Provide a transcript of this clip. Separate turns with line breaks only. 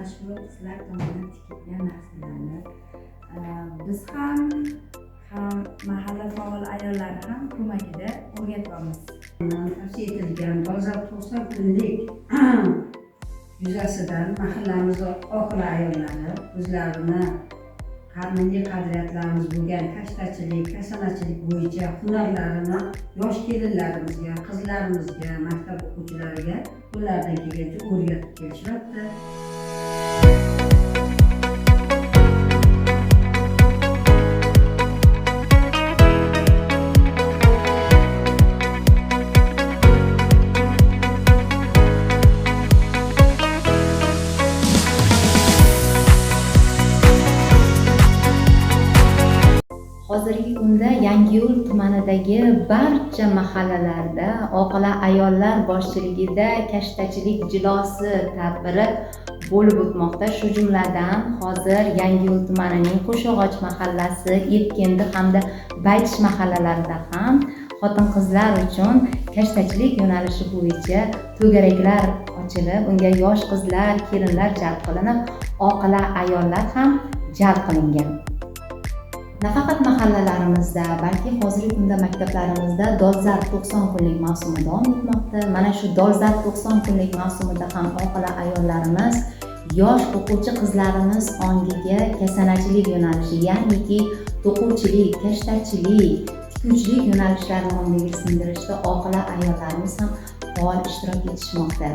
mashhur qizlar tomonidan tikilgan narsalarni biz ham mahalla faol ayollari ham ko'magida o'rgatyapmiz.
Tavsiya etilgan dolzarb 90 kunlik yuzasidan mahallamiz oxira ayollari o'zlarini qadimiy qadriyatlarimiz bo'lgan kashtachilik, kasanachilik bo'yicha hunarlarini yosh kelinlarimizga, qizlarimizga, maktab o'quvchilariga qo'llaridan kelgancha o'rgatib kelishyapti.
Hozirgi kunda Yangiyo'l tumanidagi barcha mahallalarda oqila ayollar boshchiligida kashtachilik jilosi tadbiri bo'lib o'tmoqda. Shu jumladan hozir Yangiyo'l tumanining Qo'shog'och mahallasi, Epkendi hamda Baytish mahallalarida ham xotin-qizlar uchun kashtachilik yo'nalishi bo'yicha to'garaklar ochilib, unga yosh qizlar, kelinlar jalb qilinib, oqila ayollar ham jalb qilingan. Nafaqat mahallalarimizda, balki hozirgi kunda maktablarimizda dolzarb 90 kunlik mavsumi davom etmoqda. Mana shu dolzarb 90 kunlik mavsumida ham oqila ayollarimiz yosh o'quvchi qizlarimiz ongiga kasanachilik yo'nalishi, ya'niki to'quvchilik, kashtachilik, tikuvchilik yo'nalishlarini ongiga singdirishda oqila ayollarimiz ham faol ishtirok etishmoqda.